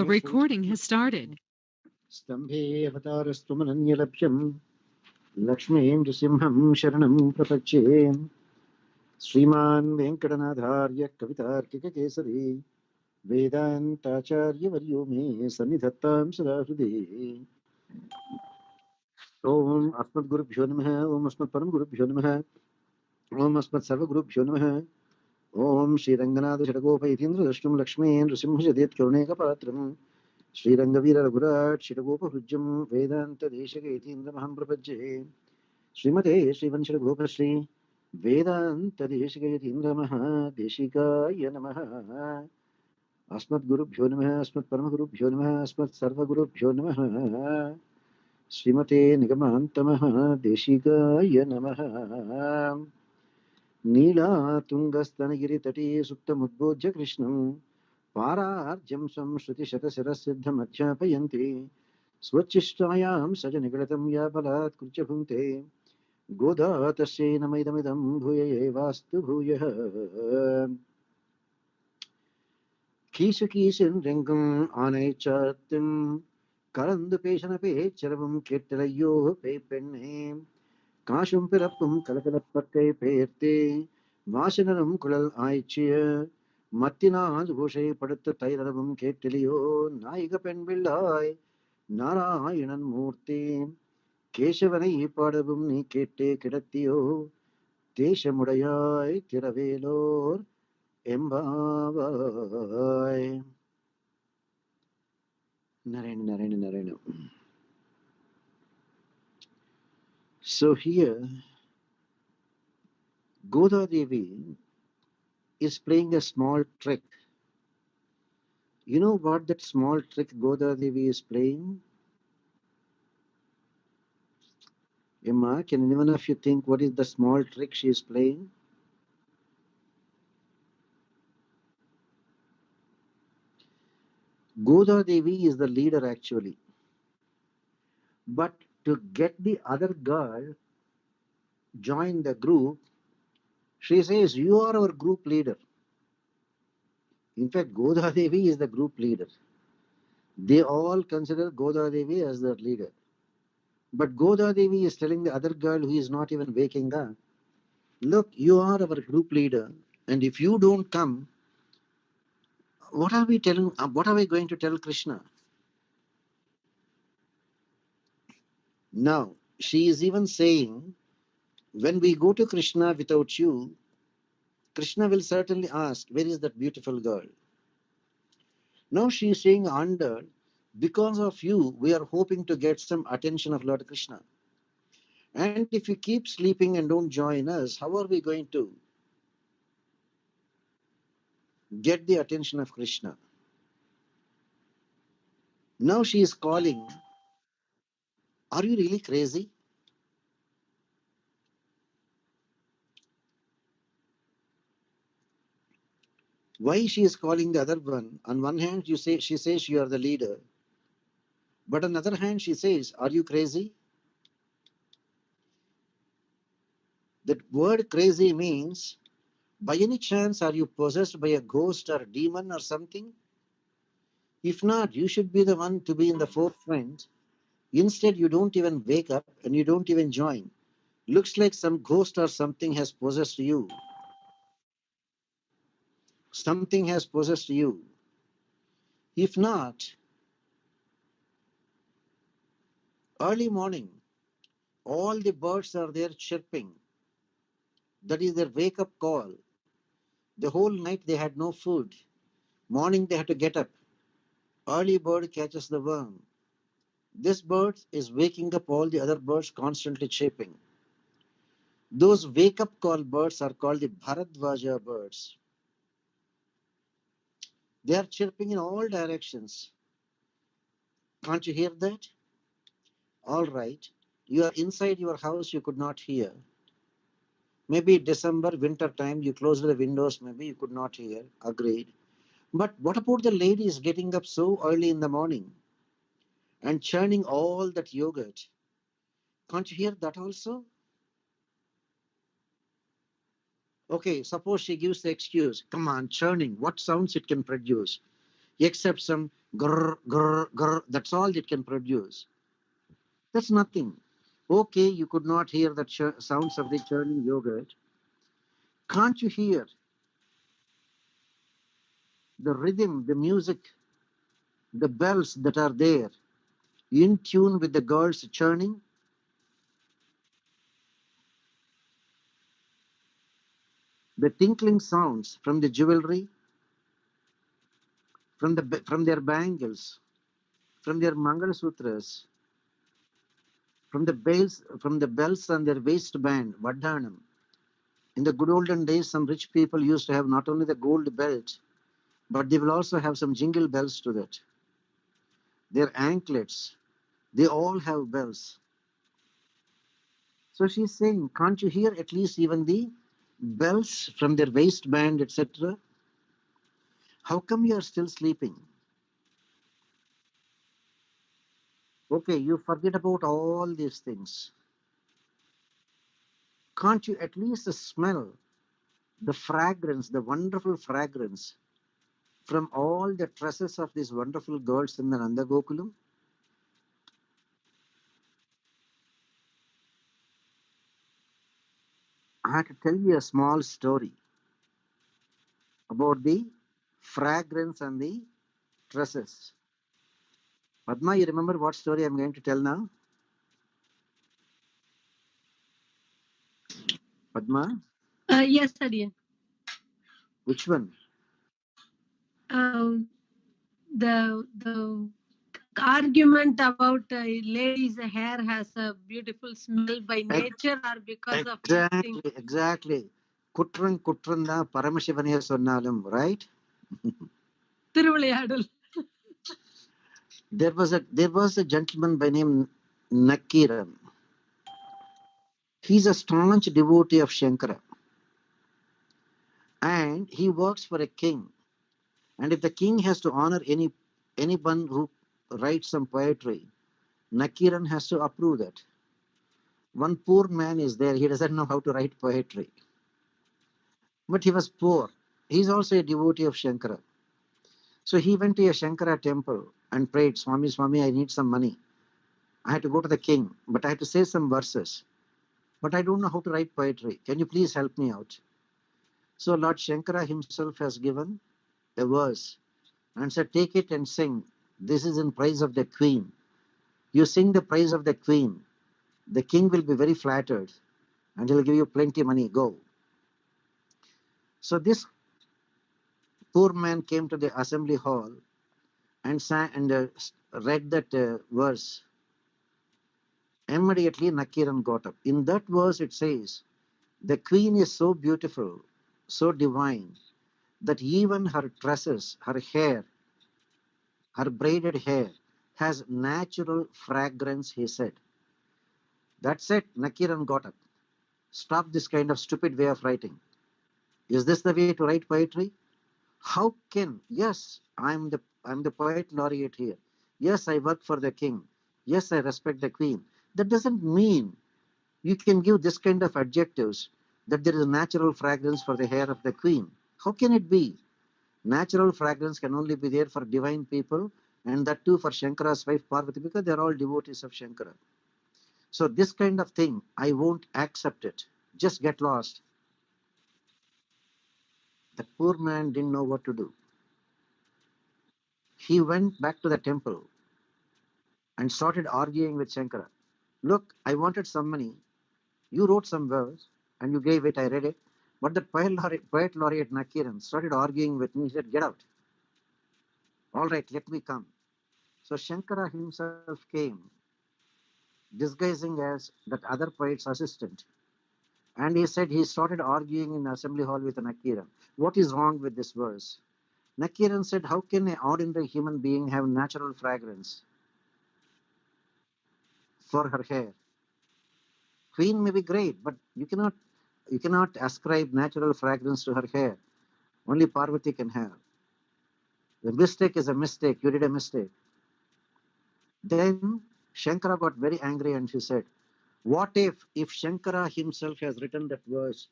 A recording has started. Stambhe avataраstu mananyalabhyam Lakshmim Nrisimham Sharanam Prapachye Sriman Venkatanadharya Kavitarkika Kesari Vedantacharya Varyo Me Sannidhattam Sada Hrude Om Asmat Gurubhyo Namaha Om Asmat Param Gurubhyo Namaha Om Asmat Sarva Gurubhyo Namaha Om Shri Ranganatha Shadagopa Yatindra Dashtum Lakshmi Nrisimha Jadet Karuneka Patram Shri Rangavira Raghurat Shadagopa Hujjam Vedanta Deshaka Yatindra Maham Prapajye Srimate Srivanshara Gopasri Vedanta DesikaJeer Desikaaya Namaha Asmat Guru Bhyo Namaha Asmat Parama Guru Bhyo Namaha Asmat Sarva Guru Bhyo Namaha Srimate Nigamantamaha Desikaaya Namaha Nila Tungastanagiri Tati Sukta Mudbodhya Krishnam Pararjam Samshruti Shatasara Siddha Madhyapayanti Swachishtrayam Sajanigalatam Yabalat Kurcha Bhunte Goda tasye namaidamidam bhuyaye vastu bhuyah Kisa kisin ringam anay chatim Karandu peshana pecharavam kettalayo pe penne Kashum pirappum kalakalappakkai perte Vasanaram kulal aichiya Mattinaj bhushay padutta tairavam kettaliyo Naiga pen villai Narayanan murti Keshavane padavum ni kette kidattiyo Deshamudaiyai Tiravelor Embavai. Narayana. So here, Goda Devi is playing a small trick. You know what that small trick Goda Devi is playing? Emma, can anyone of you think what is the small trick she is playing? Goda Devi is the leader actually. But to get the other girl join the group, she says, you are our group leader. In fact, Goda Devi is the group leader. They all consider Goda Devi as their leader. But Goda Devi is telling the other girl who is not even waking up, look, you are our group leader, and if you don't come, what are we going to tell Krishna? Now, she is even saying, when we go to Krishna without you, Krishna will certainly ask, where is that beautiful girl? Now she is saying under, because of you, we are hoping to get some attention of Lord Krishna. And if you keep sleeping and don't join us, how are we going to get the attention of Krishna? Now she is calling, are you really crazy? Why she is calling the other one? On one hand, she says you are the leader. But on the other hand, she says, are you crazy? That word crazy means, by any chance, are you possessed by a ghost or a demon or something? If not, you should be the one to be in the forefront. Instead, you don't even wake up and you don't even join. Looks like some ghost or something has possessed you. Something has possessed you. If not, early morning, all the birds are there chirping. That is their wake-up call. The whole night they had no food. Morning they had to get up. Early bird catches the worm. This bird is waking up all the other birds constantly chirping. Those wake-up call birds are called the Bharadvaja birds. They are chirping in all directions. Can't you hear that? All right. You are inside your house, you could not hear. Maybe December, winter time, you closed the windows, maybe you could not hear. Agreed. But what about the ladies getting up so early in the morning and churning all that yogurt? Can't you hear that also? Okay, suppose she gives the excuse, come on, churning, what sounds it can produce? except some grr, grr, grr. That's all it can produce. That's nothing. Okay, you could not hear the sounds of the churning yogurt. Can't you hear the rhythm, the music, the bells that are there in tune with the girls churning? The tinkling sounds from the jewelry, from their bangles, from their Mangal Sutras, from the bells on their waistband, Vadhanam. In the good olden days, some rich people used to have not only the gold belt, but they will also have some jingle bells to that. Their anklets, they all have bells. So she's saying, can't you hear at least even the bells from their waistband, etc.? How come you are still sleeping? Okay, you forget about all these things. Can't you at least smell the fragrance, the wonderful fragrance from all the tresses of these wonderful girls in the Nanda Gokulam? I had to tell you a small story about the fragrance and the tresses. Padma, you remember what story I'm going to tell now? Padma? Yes, Adiyan. Which one? The argument about ladies' hair has a beautiful smell by nature or because of these things. Exactly. Kutran Kutranda Paramashivaniya Sonnalam, right? Thiruvilayadal. There was a gentleman by name Nakiran. He's a staunch devotee of Shankara. And he works for a king. And if the king has to honor anyone who writes some poetry, Nakiran has to approve that. One poor man is there, he doesn't know how to write poetry. But he was poor. He's also a devotee of Shankara. So he went to a Shankara temple and prayed, Swami, Swami, I need some money. I had to go to the king, but I had to say some verses. But I don't know how to write poetry. Can you please help me out? So Lord Shankara himself has given a verse and said, take it and sing. This is in praise of the queen. You sing the praise of the queen. The king will be very flattered and he'll give you plenty of money. Go. So this poor man came to the assembly hall and sang and read that verse. Immediately Nakiran got up. In that verse it says, the queen is so beautiful, so divine, that even her tresses, her hair, her braided hair, has natural fragrance, he said. That's it. Nakiran got up. Stop this kind of stupid way of writing. Is this the way to write poetry? How can, yes, I'm the poet laureate here. Yes, I work for the king. Yes, I respect the queen. That doesn't mean you can give this kind of adjectives that there is a natural fragrance for the hair of the queen. How can it be? Natural fragrance can only be there for divine people, and that too for Shankara's wife Parvati, because they're all devotees of Shankara. So this kind of thing, I won't accept it. Just get lost. The poor man didn't know what to do. He went back to the temple and started arguing with Shankara. Look, I wanted some money. You wrote some verse and you gave it, I read it. But the poet laureate Nakiran started arguing with me. He said, get out. All right, let me come. So Shankara himself came, disguising as that other poet's assistant. And he said he started arguing in assembly hall with Nakiran. What is wrong with this verse? Nakiran said, how can an ordinary human being have natural fragrance for her hair? Queen may be great, but you cannot ascribe natural fragrance to her hair. Only Parvati can have. The mistake is a mistake. You did a mistake. Then Shankara got very angry and he said, what if Shankara himself has written that verse,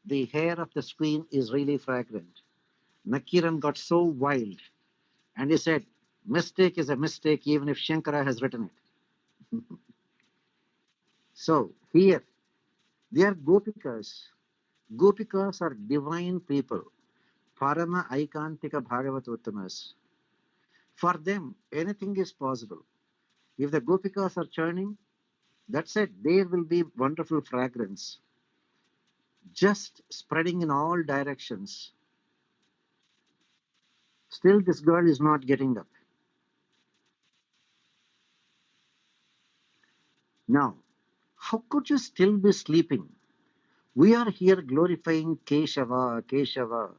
the hair of the queen is really fragrant? Nakiran got so wild And he said, mistake is a mistake even if Shankara has written it. So here, they are gopikas. Gopikas are divine people. Parama Aikantika Bhagavatottamas. For them, anything is possible. If the gopikas are churning, that's it. There will be wonderful fragrance, just spreading in all directions. Still, this girl is not getting up. Now, how could you still be sleeping? We are here glorifying Keshava, Keshava.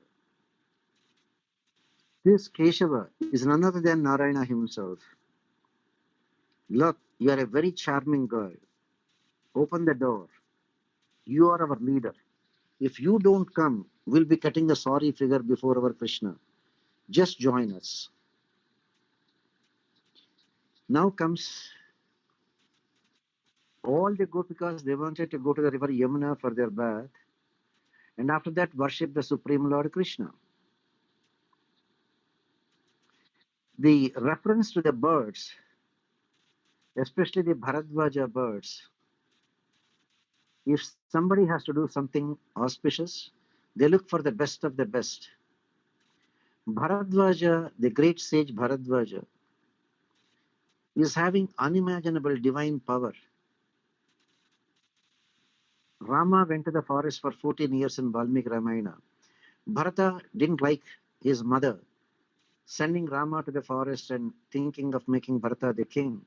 This Keshava is none other than Narayana himself. Look, you are a very charming girl. Open the door. You are our leader. If you don't come, we'll be cutting a sorry figure before our Krishna. Just join us. Now comes all the gopikas. They wanted to go to the river Yamuna for their bath, and after that worship the Supreme Lord Krishna. The reference to the birds, especially the Bharadwaja birds, if somebody has to do something auspicious, they look for the best of the best. Bharadwaja, the great sage Bharadwaja, is having unimaginable divine power. Rama went to the forest for 14 years in Valmiki Ramayana. Bharata didn't like his mother sending Rama to the forest and thinking of making Bharata the king.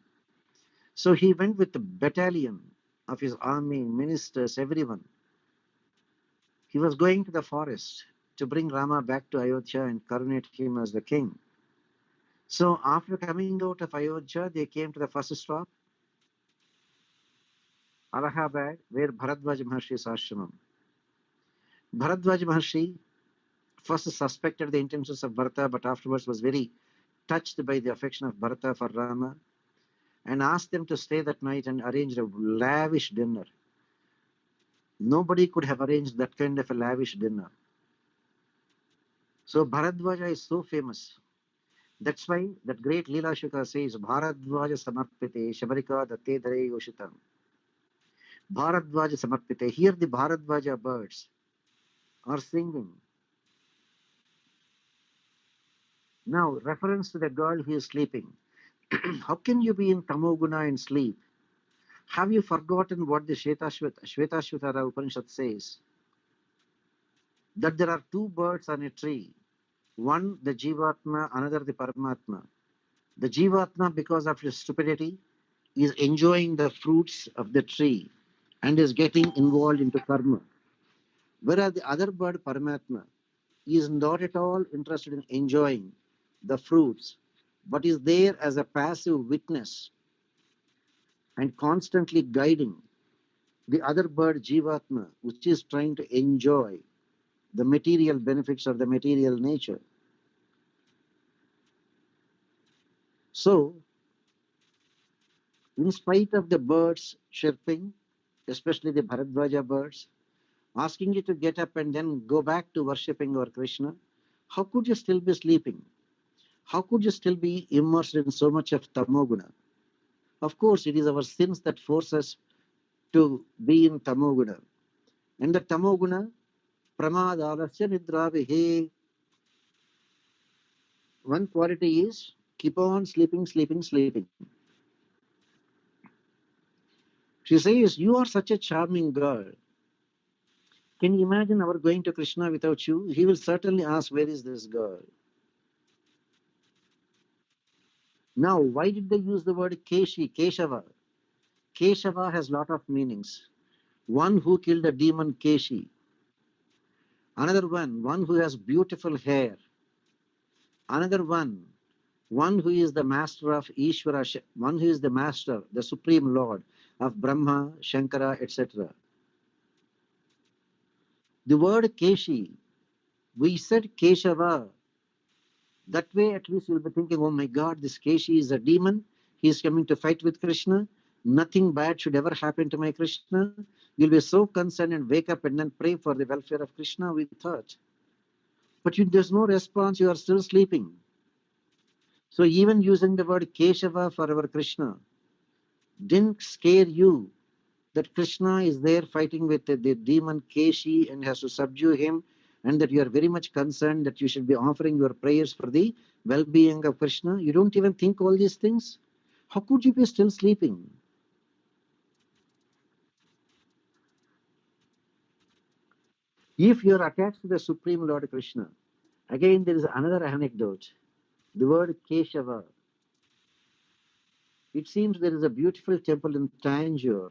So he went with the battalion of his army, ministers, everyone. He was going to the forest to bring Rama back to Ayodhya and coronate him as the king. So after coming out of Ayodhya, they came to the first stop, Allahabad, where Bharadwaj Maharshi's ashramam. Bharadwaj Maharshi first suspected the intentions of Bharata, but afterwards was very touched by the affection of Bharata for Rama and asked them to stay that night and arranged a lavish dinner. Nobody could have arranged that kind of a lavish dinner. So Bharadwaja is so famous. That's why that great Leela Shuka says, Bharadwaja Samarpite, Shabarika Datte Dare Yoshitam. Bharadwaja Samarpite. Here the Bharadwaja birds are singing. Now, reference to the girl who is sleeping. How can you be in Tamoguna and sleep? Have you forgotten what the Shvetashvatara Upanishad says? That there are two birds on a tree. One, the Jivatma, another the Paramatma. The Jivatma, because of his stupidity, is enjoying the fruits of the tree and is getting involved into karma. Whereas the other bird, Paramatma, is not at all interested in enjoying the fruits, but is there as a passive witness and constantly guiding the other bird, Jivatma, which is trying to enjoy the material benefits of the material nature. So, in spite of the birds chirping, especially the Bharadwaja birds, asking you to get up and then go back to worshipping our Krishna, how could you still be sleeping? How could you still be immersed in so much of Tamoguna? Of course, it is our sins that force us to be in Tamoguna. And the Tamoguna, Pramadalasya Nidravihe, one quality is keep on sleeping, sleeping, sleeping. She says, you are such a charming girl. Can you imagine our going to Krishna without you? He will certainly ask, where is this girl? Now, why did they use the word Keshi, Keshava? Keshava has lot of meanings. One who killed a demon, Keshi. Another one who has beautiful hair. Another one who is the master of Ishvara, one who is the master, the supreme lord of Brahma, Shankara, etc. The word Keshi, we said Keshava. That way at least you'll be thinking, oh my God, this Keshi is a demon. He is coming to fight with Krishna. Nothing bad should ever happen to my Krishna. You'll be so concerned and wake up and then pray for the welfare of Krishna, we thought. But there's no response, you are still sleeping. So even using the word Keshava for our Krishna didn't scare you that Krishna is there fighting with the demon Keshi and has to subdue him, and that you are very much concerned that you should be offering your prayers for the well-being of Krishna. You don't even think all these things. How could you be still sleeping? If you are attached to the Supreme Lord Krishna, again there is another anecdote. The word Keshava. It seems there is a beautiful temple in Tanjore,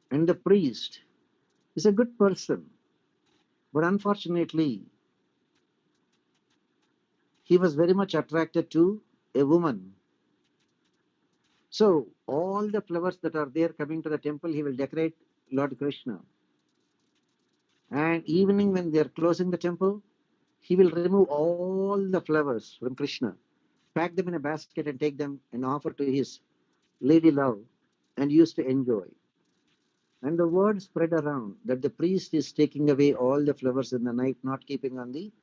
and the priest is a good person, but unfortunately, he was very much attracted to a woman. So all the flowers that are there coming to the temple, he will decorate Lord Krishna. And evening when they are closing the temple, he will remove all the flowers from Krishna, pack them in a basket and take them and offer to his lady love and used to enjoy. And the word spread around that the priest is taking away all the flowers in the night, not keeping on the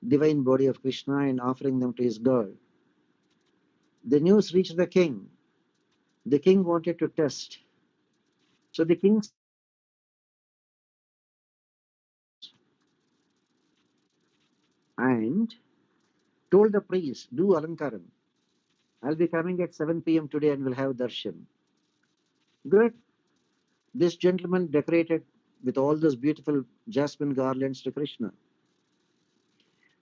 divine body of Krishna and offering them to his girl. The news reached the king. The king wanted to test. So the king and told the priest, do alankaram. I'll be coming at 7 p.m. today and we'll have darshan. Good. This gentleman decorated with all those beautiful jasmine garlands to Krishna.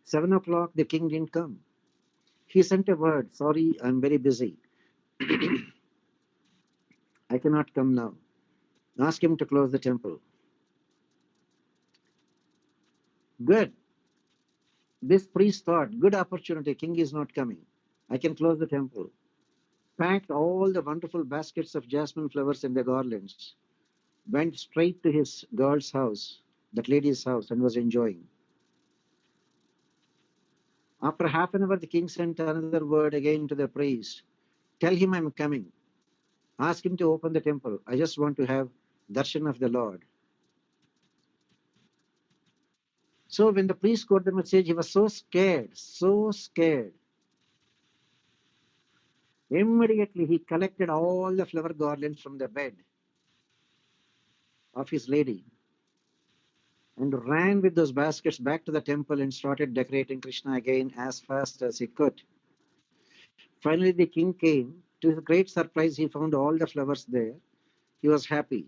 7 o'clock, the king didn't come. He sent a word, sorry, I'm very busy. I cannot come now. Ask him to close the temple. Good. This priest thought, good opportunity, king is not coming. I can close the temple. Packed all the wonderful baskets of jasmine flowers and the garlands. Went straight to his girl's house, that lady's house, and was enjoying. After half an hour, the king sent another word again to the priest. Tell him I'm coming. Ask him to open the temple. I just want to have darshan of the Lord. So when the priest got the message, he was so scared, so scared. Immediately he collected all the flower garlands from the bed of his lady and ran with those baskets back to the temple and started decorating Krishna again as fast as he could. Finally, the king came. To his great surprise, he found all the flowers there. He was happy.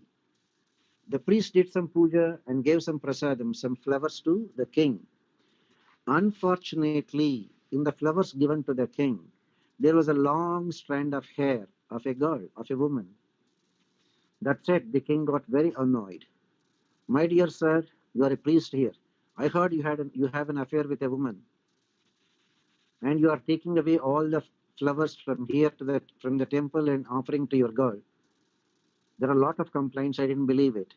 The priest did some puja and gave some prasadam, some flowers to the king. Unfortunately, in the flowers given to the king, there was a long strand of hair of a girl, of a woman. That said, the king got very annoyed. My dear sir, you are a priest here. I heard you have an affair with a woman, and you are taking away all the flowers from here to from the temple and offering to your girl. There are a lot of complaints. I didn't believe it.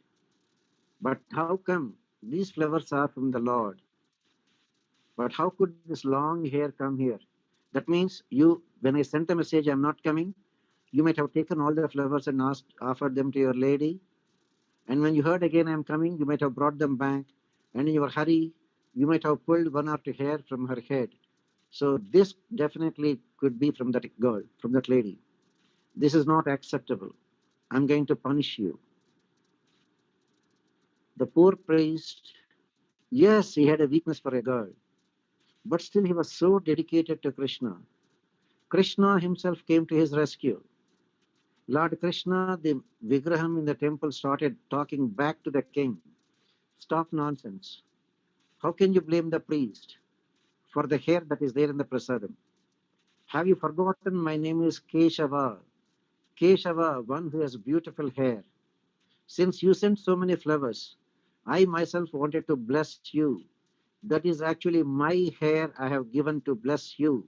But how come these flowers are from the Lord? But how could this long hair come here? That means when I sent a message, I'm not coming, you might have taken all the flowers and offered them to your lady. And when you heard again I'm coming, you might have brought them back. And in your hurry, you might have pulled one or two hair from her head. So this definitely could be from that girl, from that lady. This is not acceptable. I'm going to punish you. The poor priest, yes, he had a weakness for a girl, but still he was so dedicated to Krishna. Krishna himself came to his rescue. Lord Krishna, the Vigraham in the temple, started talking back to the king. Stop nonsense. How can you blame the priest for the hair that is there in the prasadam? Have you forgotten my name is Keshava? Keshava, one who has beautiful hair. Since you sent so many flowers, I myself wanted to bless you. That is actually my hair I have given to bless you.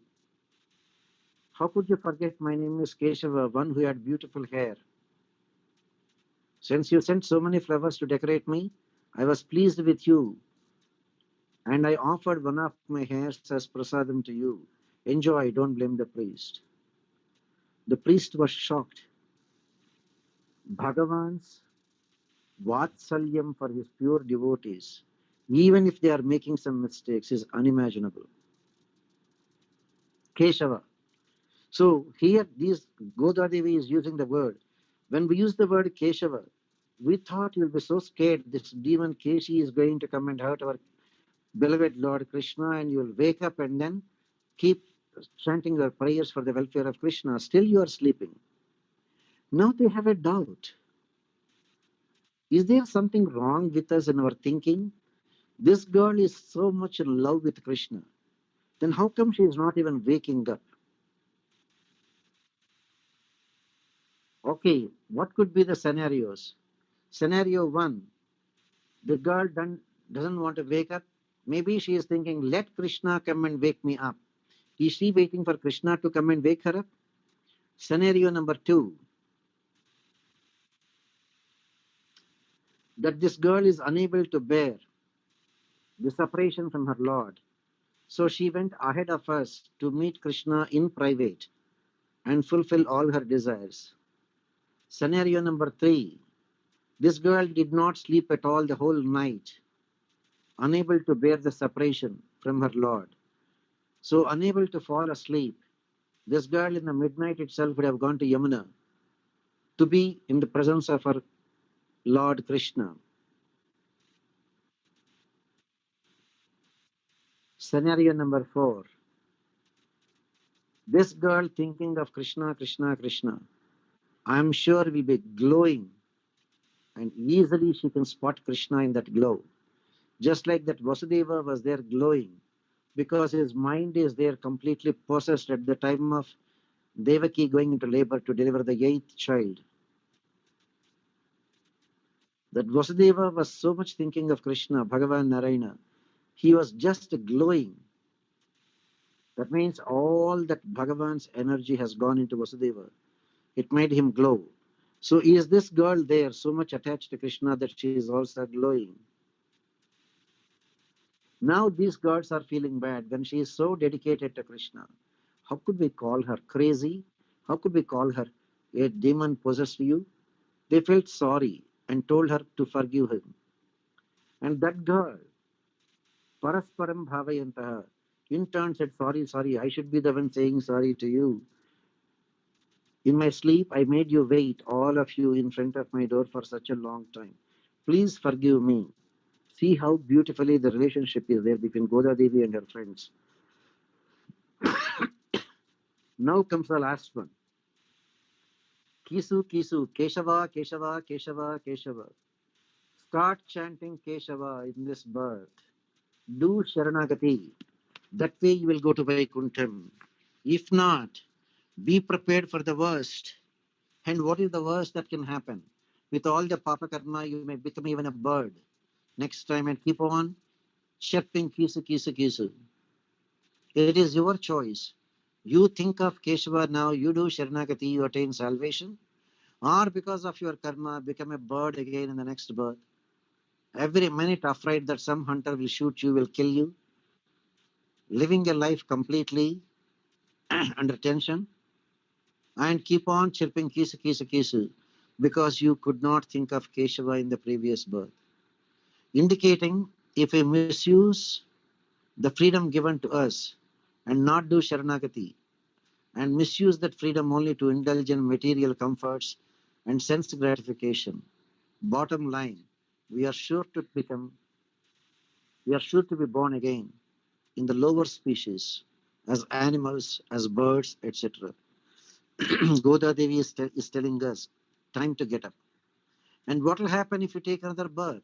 How could you forget my name is Keshava, one who had beautiful hair? Since you sent so many flowers to decorate me, I was pleased with you, and I offered one of my hairs as prasadam to you. Enjoy, don't blame the priest. The priest was shocked. Bhagavan's vatsalyam for his pure devotees, even if they are making some mistakes, is unimaginable. Keshava. So here, Goda Devi is using the word. When we use the word Keshava, we thought you'll be so scared this demon Keshi is going to come and hurt our beloved Lord Krishna, and you'll wake up and then keep chanting your prayers for the welfare of Krishna. Still you are sleeping. Now they have a doubt. Is there something wrong with us in our thinking? This girl is so much in love with Krishna. Then how come she is not even waking up? Okay, what could be the scenarios? Scenario 1, the girl doesn't want to wake up. Maybe she is thinking, let Krishna come and wake me up. Is she waiting for Krishna to come and wake her up? Scenario number 2, that this girl is unable to bear the separation from her Lord. So she went ahead of us to meet Krishna in private and fulfill all her desires. Scenario number 3, this girl did not sleep at all the whole night, unable to bear the separation from her Lord. So unable to fall asleep, this girl in the midnight itself would have gone to Yamuna to be in the presence of her Lord Krishna. Scenario number 4, this girl thinking of Krishna, Krishna, Krishna, I am sure will be glowing, and easily she can spot Krishna in that glow. Just like that Vasudeva was there glowing, because his mind is there completely possessed at the time of Devaki going into labor to deliver the 8th child. That Vasudeva was so much thinking of Krishna, Bhagavan Narayana. He was just glowing. That means all that Bhagavan's energy has gone into Vasudeva. It made him glow. So is this girl there so much attached to Krishna that she is also glowing? Now these girls are feeling bad when she is so dedicated to Krishna. How could we call her crazy? How could we call her a demon possessed you? They felt sorry and told her to forgive him. And that girl, Parasparam Bhavayantaha, in turn said, sorry, I should be the one saying sorry to you. In my sleep, I made you wait, all of you, in front of my door for such a long time. Please forgive me. See how beautifully the relationship is there between Goda Devi and her friends. Now comes the last one. Kisu, Kisu, Keshava, Keshava, Keshava, Keshava. Start chanting Keshava in this birth. Do Sharanagati. That way you will go to Vaikuntham. If not, be prepared for the worst. And what is the worst that can happen? With all the Papa Karma, you may become even a bird next time, and keep on chirping Kisu, Kisu, Kisu. It is your choice. You think of Keshava now, you do Sharanagati, you attain salvation, or because of your karma, become a bird again in the next birth. Every minute afraid that some hunter will shoot you, will kill you, living a life completely under tension, and keep on chirping Kisu, Kisu, Kisu, because you could not think of Keshava in the previous birth. Indicating if we misuse the freedom given to us and not do Sharanagati, and misuse that freedom only to indulge in material comforts and sense gratification, bottom line, we are sure to be born again in the lower species, as animals, as birds, etc. Goda Devi is telling us, time to get up. And what will happen if you take another birth?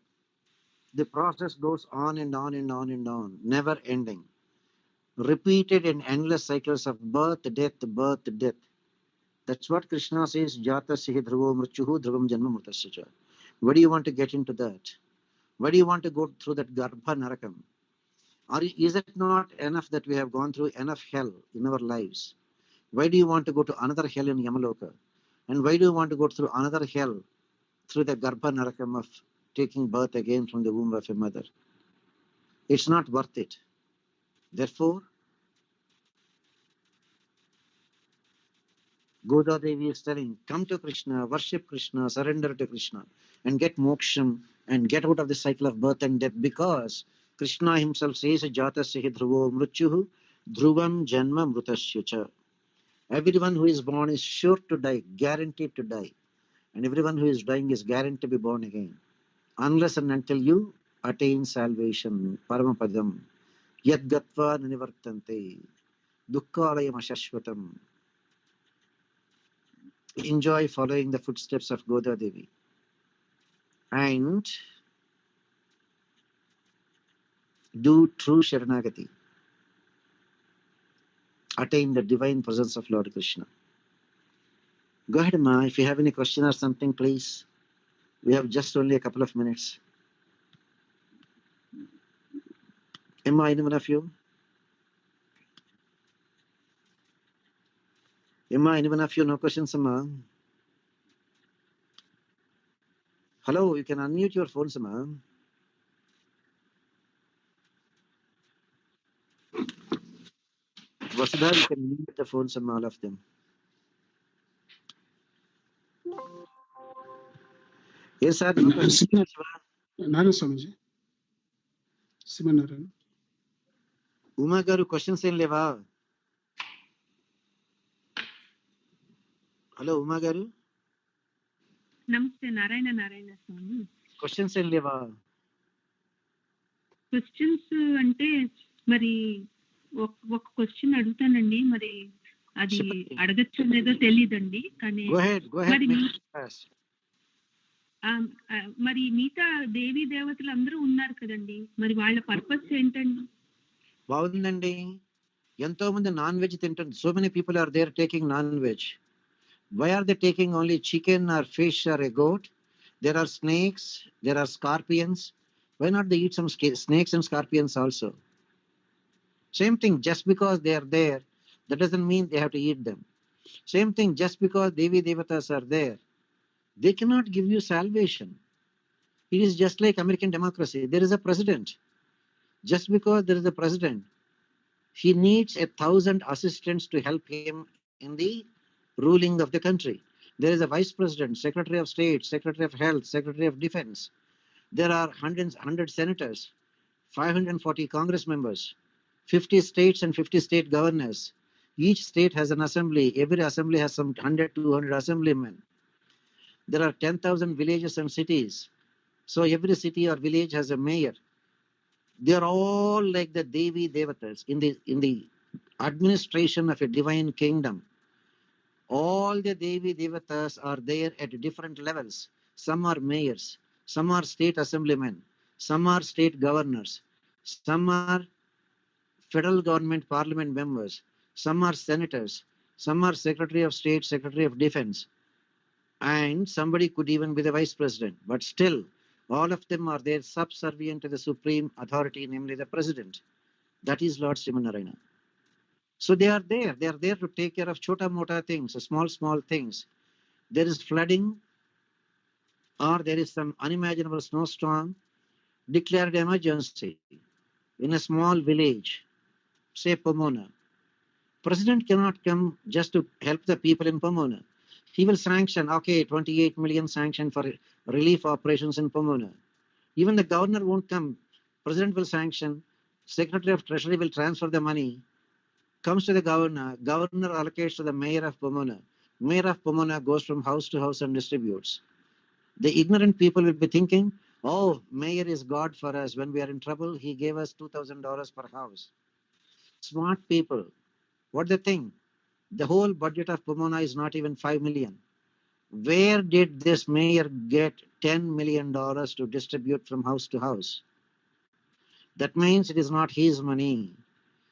The process goes on and on and on and on, never ending. Repeated in endless cycles of birth, death, birth, death. That's what Krishna says, Jata Sihi Dhruvo Mrityuhu Dhruvam Janma Mritasya. Why do you want to get into that? Why do you want to go through that Garbha Narakam? Or is it not enough that we have gone through enough hell in our lives? Why do you want to go to another hell in Yamaloka? And why do you want to go through another hell through the Garbha Narakam of taking birth again from the womb of a mother? It's not worth it. Therefore, Goda Devi is telling, come to Krishna, worship Krishna, surrender to Krishna, and get moksham and get out of the cycle of birth and death, because Krishna himself says, Jata Sihi Dhruvo Mrityuhu Dhruvam Janma Mrutasya cha. Everyone who is born is sure to die, guaranteed to die. And everyone who is dying is guaranteed to be born again. Unless and until you attain salvation, Paramapadam, Yad Gatva Nanivartante, Dukkalayam Ashashvatam. Enjoy following the footsteps of Goda Devi. And do true Sharanagati. Attain the divine presence of Lord Krishna. Go ahead, Ma. If you have any question or something, please. We have just only a couple of minutes. Emma, any one of you? Emma, any one of you? No questions, Emma? Hello, you can unmute your phones, Emma. Vasudha, you can mute the phones, Emma, all of them. Yes, sir. No questions. Nara Swamiji. Simanarayan. Uma garu, questions in leva. Hello, Uma garu. Namaste, Narayana Swami. Questions in leva. Questions అంటే మరి ఒక question అడుగుతానండి, మరి అది అడగచ్చు లేదో తెలియదండి. కానీ Go ahead. మరి మిగతా దేవీ దేవతలు అందరూ ఉన్నారు కదండి, మరి వాళ్ళ పర్పస్ ఏంటండి? బాగుందండి. ఎంతో మంది నాన్ వెజ్ తింటారు. So many people are there taking non-veg. Why are they taking only chicken or fish or a goat? There are snakes, there are scorpions. Why not they eat some snakes and scorpions also? Same thing, just because they are there, that doesn't mean they have to eat them. Same thing, just because Devi Devatas are there, they cannot give you salvation. It is just like American democracy. There is a president. Just because there is a president, he needs 1,000 assistants to help him in the ruling of the country. There is a vice president, secretary of state, secretary of health, secretary of defense. There are 100 senators, 540 congress members, 50 states and 50 state governors. Each state has an assembly. Every assembly has some 100 to 200 assemblymen. There are 10,000 villages and cities. So every city or village has a mayor. They are all like the Devi Devatas in the administration of a divine kingdom. All the Devi Devatas are there at different levels. Some are mayors, some are state assemblymen, some are state governors, some are federal government parliament members, some are senators, some are secretary of state, secretary of defense, and somebody could even be the vice president. But still, all of them are there subservient to the supreme authority, namely the president. That is Lord Srimanarayana. So they are there to take care of chota mota things, small things. There is flooding or there is some unimaginable snowstorm, declared emergency in a small village, say Pomona. President cannot come just to help the people in Pomona. He will sanction, okay, 28 million sanction for relief operations in Pomona. Even the governor won't come. President will sanction, secretary of treasury will transfer the money, comes to the governor, governor allocates to the mayor of Pomona. Mayor of Pomona goes from house to house and distributes. The ignorant people will be thinking, oh, mayor is God for us. When we are in trouble, he gave us $2,000 per house. Smart people, what they think? The whole budget of Pomona is not even 5 million. Where did this mayor get $10 million to distribute from house to house? That means it is not his money.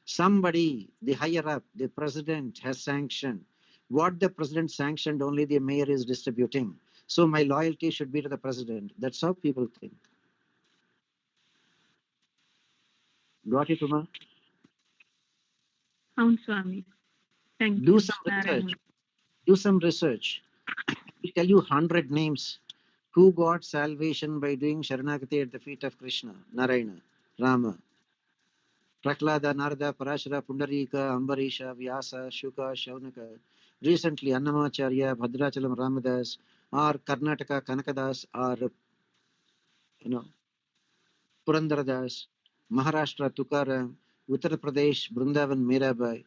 Somebody, the higher up, the president has sanctioned. What the president sanctioned, only the mayor is distributing. So my loyalty should be to the president. That's how people think. Got it, Uma? అవును Swami. Thank Do you. some research. Do some research. I'll tell you 100 names who got salvation by doing Sharanagati at the feet of Krishna, Narayana, Rama, Prahlada, Narada, Parashara, Pundarika, Ambarisha, Vyasa, Shuka, Shaunaka. Recently, Annamacharya, Bhadrachalam Ramadas, or Karnataka Kanakadas, or Purandaradas, Maharashtra Tukaram, Uttar Pradesh, Vrindavan, Mirabai.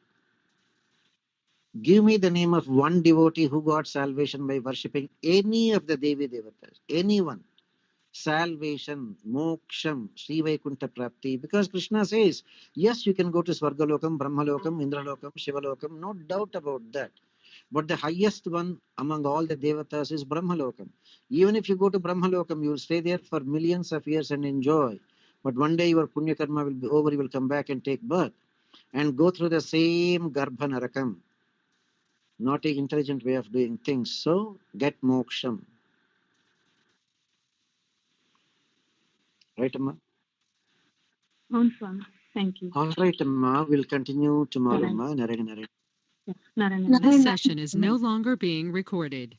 Give me the name of one devotee who got salvation by worshipping any of the Devi Devatas. Anyone. Salvation, moksham, Sri Vaikunta Prapti. Because Krishna says, yes, you can go to Swargalokam, Brahmalokam, Indralokam, Shivalokam, no doubt about that. But the highest one among all the devatas is Brahmalokam. Even if you go to Brahmalokam, you will stay there for millions of years and enjoy. But one day your Punya Karma will be over, you will come back and take birth and go through the same Garbha Narakam. Not an intelligent way of doing things. So get moksham. Right, Amma? అవును Swami. Thank you. All right, Amma. We'll continue tomorrow, Amma. Narayana. Narayana. Narayana. This session is no longer being recorded.